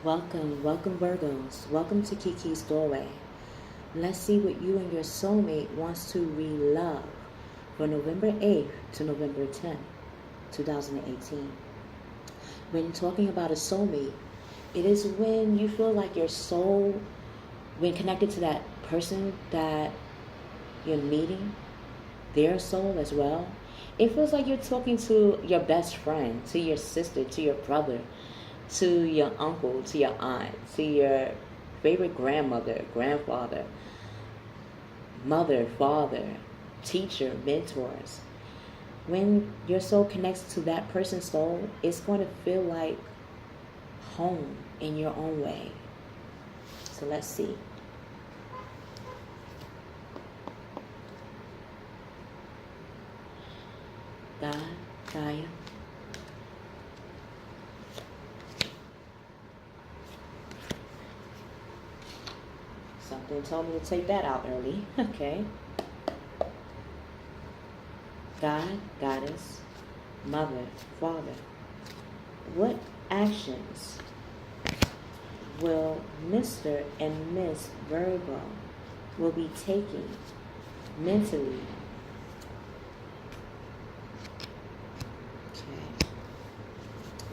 Welcome Virgos. Welcome to Kiki's Doorway. Let's see what you and your soulmate wants to relove for November 8th to November 10th, 2018. When talking about a soulmate, it is when you feel like your soul, when connected to that person that you're meeting, their soul as well, it feels like you're talking to your best friend, to your sister, to your brother, to your uncle, to your aunt, to your favorite grandmother, grandfather, mother, father, teacher, mentors. When your soul connects to that person's soul, it's going to feel like home in your own way. So let's see. God, Gaia. Something told me to take that out early. Okay. God, Goddess, Mother, Father. What actions will Mr. and Miss Virgo will be taking mentally? Okay.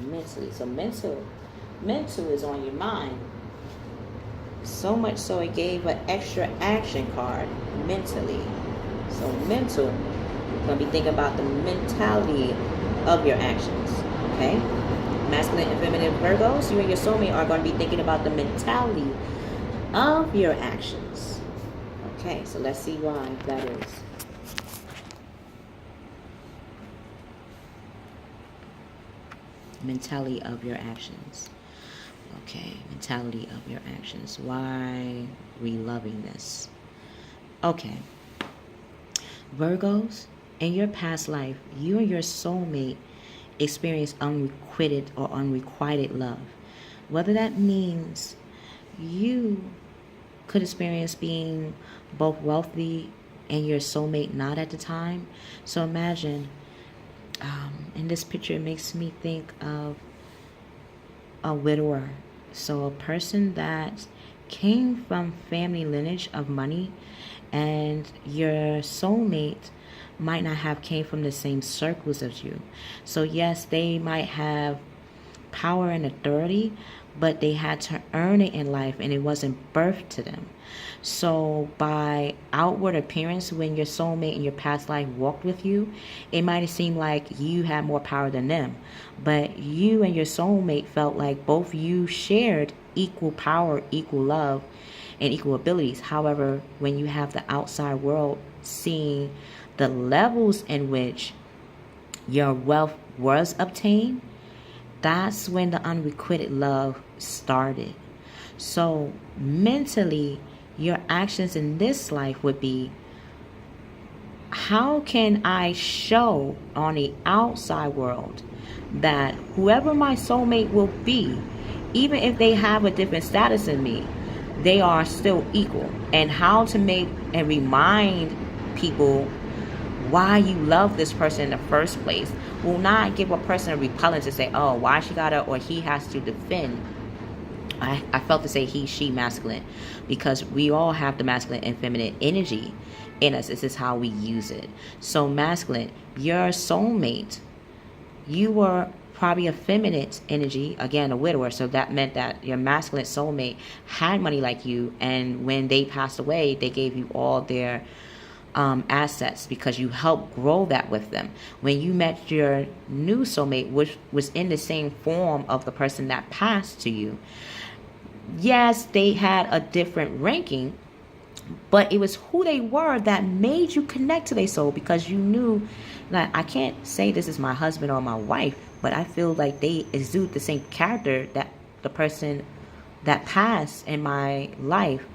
Mentally. So mental is on your mind. So much so it gave an extra action card, mentally. So mental, you're going to be thinking about the mentality of your actions. Okay? Masculine and feminine Virgos, you and your soulmate are going to be thinking about the mentality of your actions. Okay, so let's see why that is. Mentality of your actions. Okay, mentality of your actions. Why reloving this? Okay. Virgos, in your past life, you and your soulmate experienced unrequited or unrequited love. Whether that means you could experience being both wealthy and your soulmate not at the time. So imagine, in this picture, it makes me think of a widower. So a person that came from family lineage of money, and your soulmate might not have came from the same circles as you. So yes, they might have power and authority, but they had to earn it in life, and it wasn't birthed to them. So by outward appearance, when your soulmate in your past life walked with you, it might have seemed like you had more power than them, but you and your soulmate felt like both you shared equal power, equal love, and equal abilities. However, when you have the outside world seeing the levels in which your wealth was obtained, that's when the unrequited love started. So mentally, your actions in this life would be, how can I show on the outside world that whoever my soulmate will be, even if they have a different status than me, they are still equal? And how to make and remind people why you love this person in the first place will not give a person a repellent to say, oh, why she gotta or he has to defend. I felt to say he, she, masculine, because we all have the masculine and feminine energy in us. This is how we use it. So masculine, your soulmate, you were probably a feminine energy, again, a widower. So that meant that your masculine soulmate had money like you, and when they passed away, they gave you all their assets because you helped grow that with them. When you met your new soulmate, which was in the same form of the person that passed to you, yes, they had a different ranking, but it was who they were that made you connect to their soul, because you knew that I can't say this is my husband or my wife, but I feel like they exude the same character that the person that passed in my life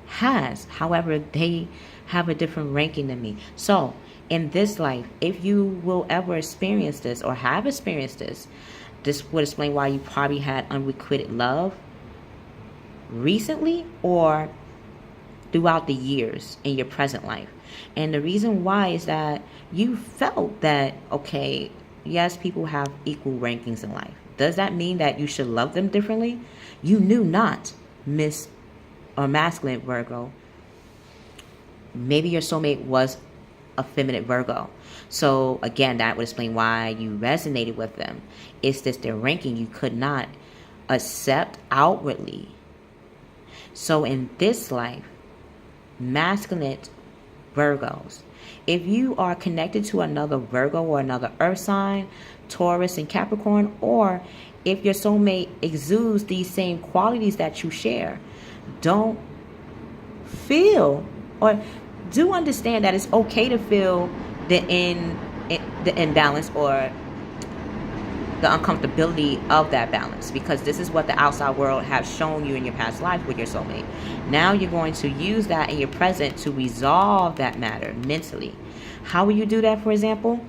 has. However, they have a different ranking than me. So in this life, if you will ever experience this or have experienced this would explain why you probably had unrequited love recently or throughout the years in your present life. And the reason why is that you felt that, okay, yes, people have equal rankings in life. Does that mean that you should love them differently? You knew not, Miss or masculine Virgo. Maybe your soulmate was a feminine Virgo. So again, that would explain why you resonated with them. It's just their ranking you could not accept outwardly. So in this life, masculine Virgos, if you are connected to another Virgo or another earth sign, Taurus and Capricorn, or if your soulmate exudes these same qualities that you share, don't feel, or do understand that it's okay to feel the imbalance or the uncomfortability of that balance, because this is what the outside world has shown you in your past life with your soulmate. Now you're going to use that in your present to resolve that matter mentally. How will you do that? For example,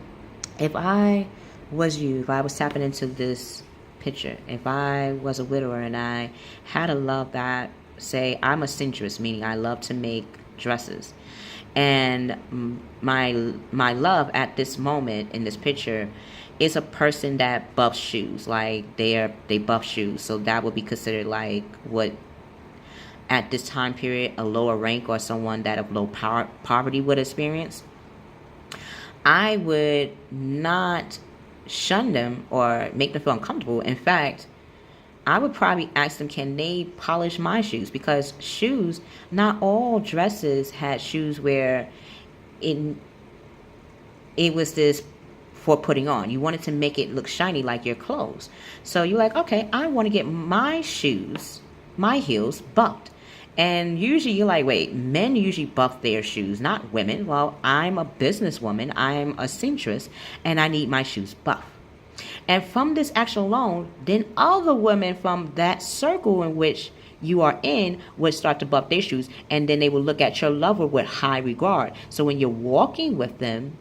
if I was you, if I was tapping into this picture, if I was a widower and I had a love that, say, I'm a seamstress, meaning I love to make dresses, and my love at this moment in this picture is a person that buffs shoes, like they buff shoes, so that would be considered like what at this time period a lower rank or someone that of low poverty would experience. I would not shun them or make them feel uncomfortable. In fact, I would probably ask them, can they polish my shoes? Because shoes, not all dresses had shoes where it was this for putting on. You wanted to make it look shiny like your clothes. So you're like, okay, I want to get my shoes, my heels buffed. And usually you're like, wait, men usually buff their shoes, not women. Well, I'm a businesswoman, I'm a seamstress, and I need my shoes buffed. And from this action alone, then other women from that circle in which you are in would start to buff their shoes, and then they will look at your lover with high regard. So when you're walking with them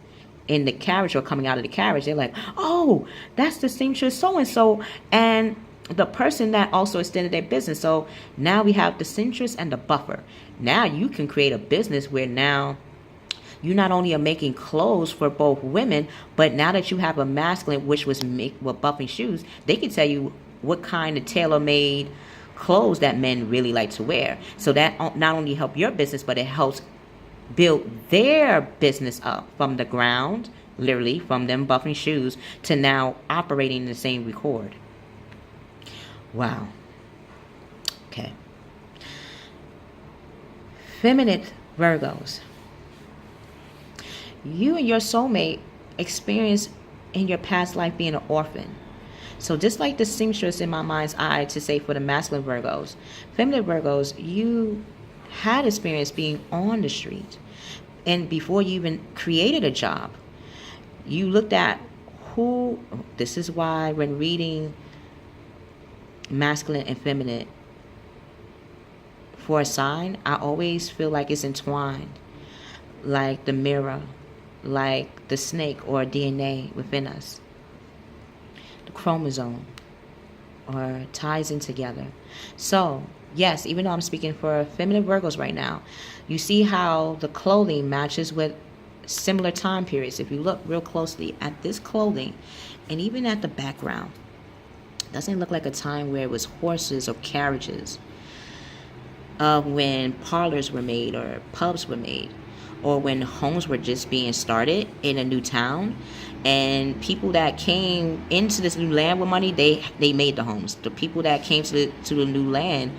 in the carriage or coming out of the carriage, they're like, oh, that's the seamstress so-and-so, and the person that also extended their business. So now we have the seamstress and the buffer. Now you can create a business where now you not only are making clothes for both women, but now that you have a masculine which was buffing shoes, they can tell you what kind of tailor-made clothes that men really like to wear. So that not only help your business, but it helps build their business up from the ground, literally from them buffing shoes to now operating in the same record. Wow. Okay. Feminine Virgos. You and your soulmate experienced in your past life being an orphan. So just like the seamstress in my mind's eye to say for the masculine Virgos, feminine Virgos, you had experience being on the street. And before you even created a job, you looked at who, this is why when reading masculine and feminine for a sign, I always feel like it's entwined, like the mirror, like the snake or DNA within us, the chromosome, or ties in together. So yes, even though I'm speaking for feminine Virgos right now, you see how the clothing matches with similar time periods. If you look real closely at this clothing and even at the background, doesn't look like a time where it was horses or carriages, of when parlors were made or pubs were made, or when homes were just being started in a new town, and people that came into this new land with money, they made the homes. The people that came to the new land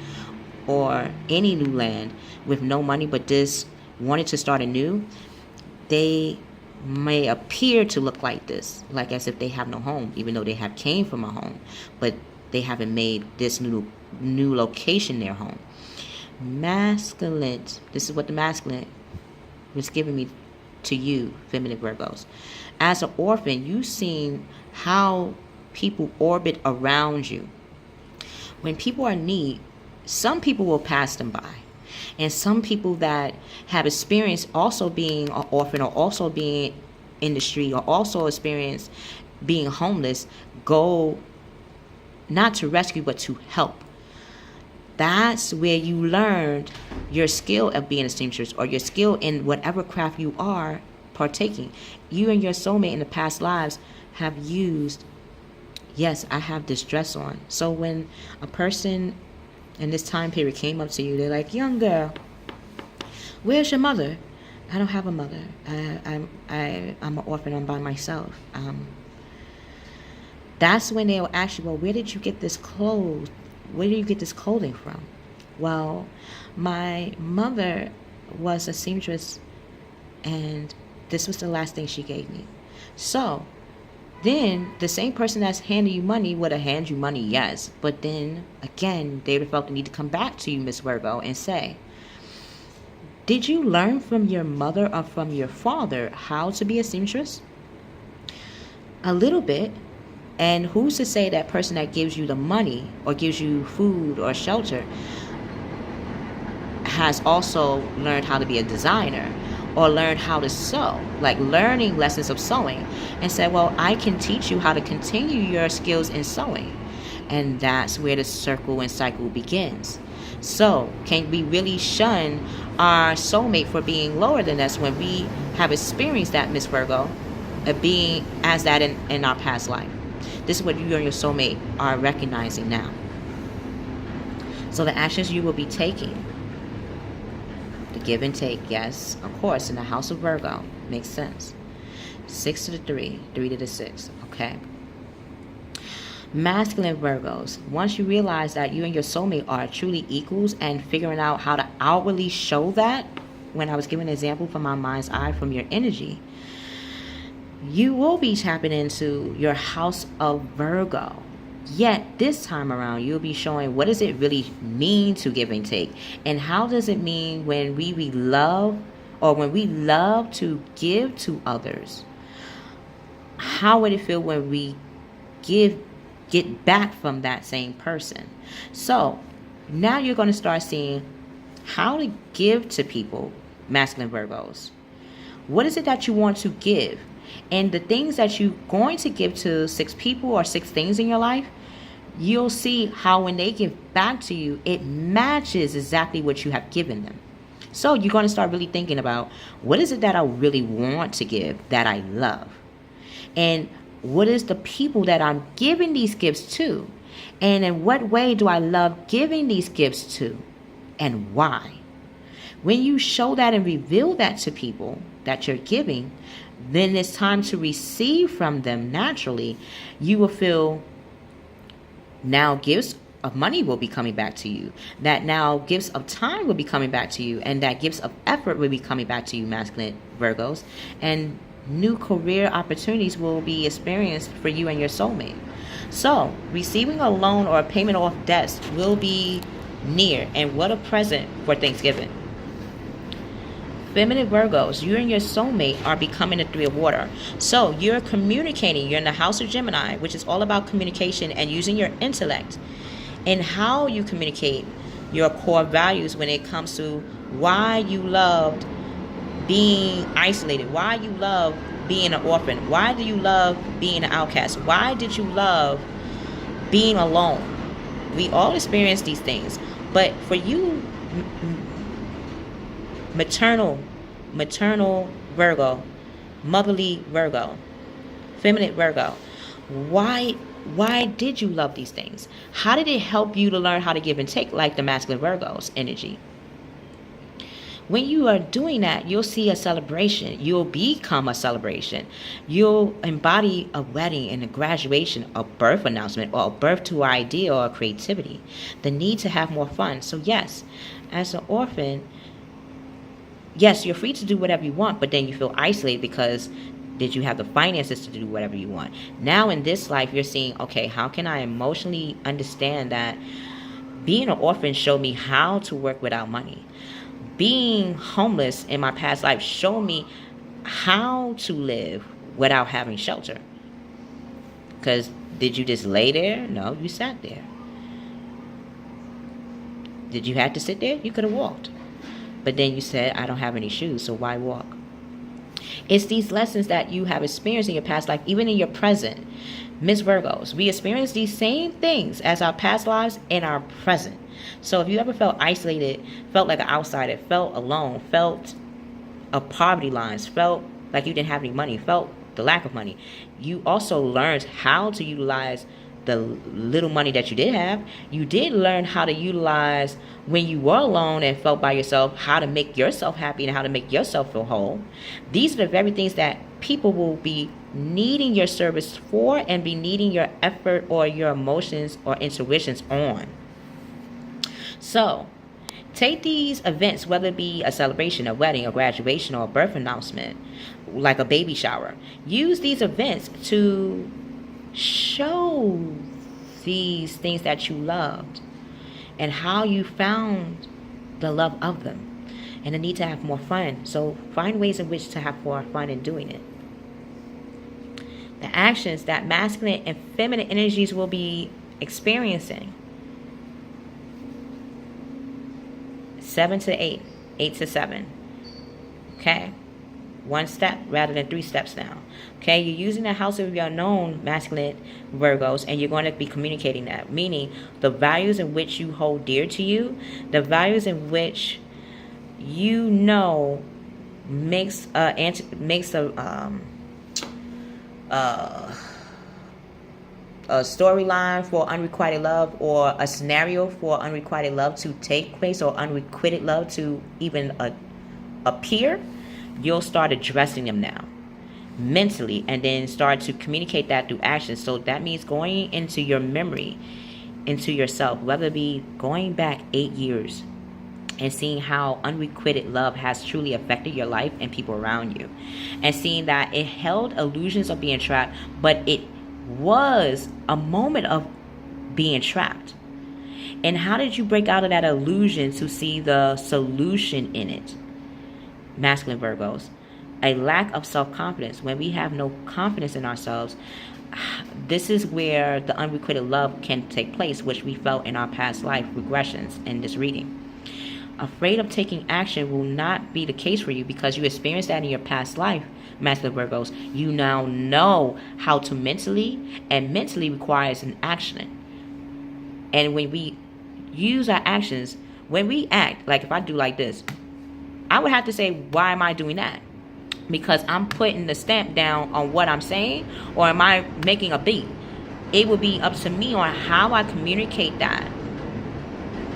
or any new land with no money but just wanted to start anew, they may appear to look like this, like as if they have no home, even though they have came from a home, but they haven't made this new location their home. Masculine, this is what the masculine was giving me to you, feminine Virgos. As an orphan, you've seen how people orbit around you. When people are in need, some people will pass them by. And some people that have experienced also being an orphan or also being in the street or also experienced being homeless go not to rescue but to help. That's where you learned your skill of being a seamstress or your skill in whatever craft you are partaking. You and your soulmate in the past lives have used yes, I have this dress on. So when a person in this time period came up to you, they're like, young girl, where's your mother? I don't have a mother. I'm an orphan. I'm by myself. That's when they'll ask you, well, where did you get this clothes? Where did you get this clothing from? Well, my mother was a seamstress, and this was the last thing she gave me. So then the same person that's handing you money would have handed you money, yes. But then again, they would have felt the need to come back to you, Miss Virgo, and say, did you learn from your mother or from your father how to be a seamstress? A little bit. And who's to say that person that gives you the money or gives you food or shelter has also learned how to be a designer or learned how to sew, like learning lessons of sewing, and said, well, I can teach you how to continue your skills in sewing. And that's where the circle and cycle begins. So can we really shun our soulmate for being lower than us when we have experienced that, Miss Virgo, being as that in our past life? This is what you and your soulmate are recognizing now. So the actions you will be taking, the give and take, yes, of course, in the house of Virgo, makes sense. 6 to the 3, 3 to the 6, okay? Masculine Virgos, once you realize that you and your soulmate are truly equals and figuring out how to outwardly show that, when I was giving an example from my mind's eye from your energy, you will be tapping into your house of Virgo. Yet this time around, you'll be showing what does it really mean to give and take, and how does it mean when we love, or when we love to give to others. How would it feel when we get back from that same person? So now you're going to start seeing how to give to people, masculine Virgos. What is it that you want to give? And the things that you're going to give to 6 people or 6 things in your life, you'll see how when they give back to you, it matches exactly what you have given them. So you're going to start really thinking about, what is it that I really want to give that I love? And what is the people that I'm giving these gifts to? And in what way do I love giving these gifts to? And why? When you show that and reveal that to people that you're giving, then it's time to receive from them naturally. You will feel now gifts of money will be coming back to you. That now gifts of time will be coming back to you. And that gifts of effort will be coming back to you, masculine Virgos. And new career opportunities will be experienced for you and your soulmate. So receiving a loan or a payment off debts will be near. And what a present for Thanksgiving. Feminine Virgos, you and your soulmate are becoming the 3 of water. So you're communicating. You're in the house of Gemini, which is all about communication and using your intellect. And how you communicate your core values when it comes to why you loved being isolated, why you love being an orphan, why do you love being an outcast, why did you love being alone. We all experience these things. But for you, maternal Virgo, motherly Virgo, feminine Virgo, why did you love these things? How did it help you to learn how to give and take, like the masculine Virgo's energy? When you are doing that, you'll see a celebration. You'll become a celebration. You'll embody a wedding and a graduation, a birth announcement, or a birth to an idea or creativity. The need to have more fun. So yes, as an orphan, yes, you're free to do whatever you want, but then you feel isolated because did you have the finances to do whatever you want? Now in this life, you're seeing, okay, how can I emotionally understand that being an orphan showed me how to work without money? Being homeless in my past life showed me how to live without having shelter. Because did you just lay there? No, you sat there. Did you have to sit there? You could have walked. But then you said, I don't have any shoes, so why walk? It's these lessons that you have experienced in your past life, even in your present. Miss Virgos, we experience these same things as our past lives in our present. So if you ever felt isolated, felt like an outsider, felt alone, felt a poverty lines, felt like you didn't have any money, felt the lack of money, you also learned how to utilize the little money that you did have, you did learn how to utilize when you were alone and felt by yourself, how to make yourself happy and how to make yourself feel whole. These are the very things that people will be needing your service for and be needing your effort or your emotions or intuitions on. So take these events, whether it be a celebration, a wedding, a graduation, or a birth announcement, like a baby shower. Use these events to show these things that you loved and how you found the love of them and the need to have more fun. So find ways in which to have more fun in doing it. The actions that masculine and feminine energies will be experiencing. 7 to 8, 8 to 7. Okay? One step rather than 3 steps now. Okay? You're using the house of your known masculine Virgos, and you're going to be communicating that. Meaning the values in which you hold dear to you, the values in which you know makes a storyline for unrequited love, or a scenario for unrequited love to take place, or unrequited love to even appear. You'll start addressing them now mentally, and then start to communicate that through action. So that means going into your memory, into yourself, whether it be going back 8 years and seeing how unrequited love has truly affected your life and people around you, and seeing that it held illusions of being trapped, but it was a moment of being trapped. And how did you break out of that illusion to see the solution in it? Masculine Virgos, a lack of self-confidence. When we have no confidence in ourselves, this is where the unrequited love can take place, which we felt in our past life regressions in this reading. Afraid of taking action will not be the case for you, because you experienced that in your past life, Masculine Virgos. You now know how to mentally, and mentally requires an action. And when we use our actions, when we act, like if I do like this, I would have to say, why am I doing that? Because I'm putting the stamp down on what I'm saying, or am I making a beat? It would be up to me on how I communicate that.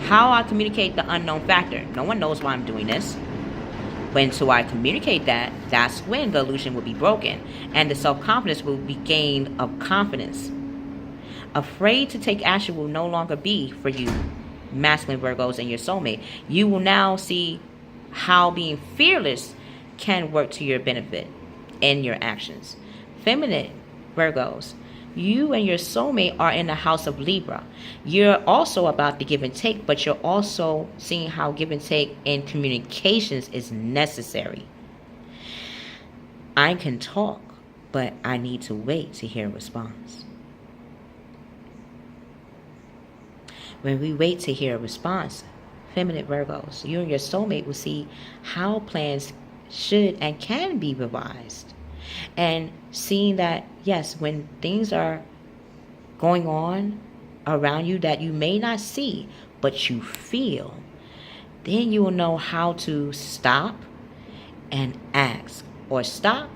How I communicate the unknown factor. No one knows why I'm doing this. When so I communicate that, that's when the illusion will be broken, and the self-confidence will be gained of confidence. Afraid to take action will no longer be for you, Masculine Virgos and your soulmate. You will now see how being fearless can work to your benefit in your actions. Feminine Virgos, you and your soulmate are in the house of Libra. You're also about the give and take, but you're also seeing how give and take in communications is necessary. I can talk, but I need to wait to hear a response. When we wait to hear a response, feminine Virgos, you and your soulmate will see how plans should and can be revised. And seeing that, yes, when things are going on around you that you may not see, but you feel, then you will know how to stop and ask, or stop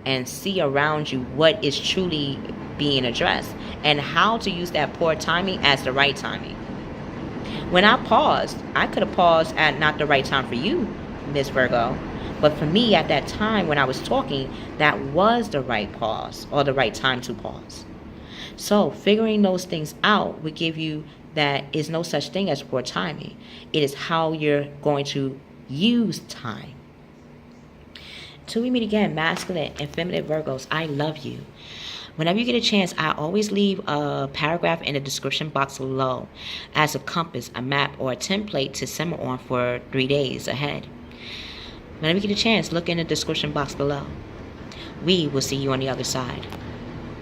and see around you what is truly being addressed, and how to use that poor timing as the right timing. When I paused, I could have paused at not the right time for you, Miss Virgo. But for me, at that time when I was talking, that was the right pause, or the right time to pause. So figuring those things out would give you that is no such thing as poor timing. It is how you're going to use time. Till we meet again, masculine and feminine Virgos, I love you. Whenever you get a chance, I always leave a paragraph in the description box below as a compass, a map, or a template to simmer on for 3 days ahead. Whenever you get a chance, look in the description box below. We will see you on the other side.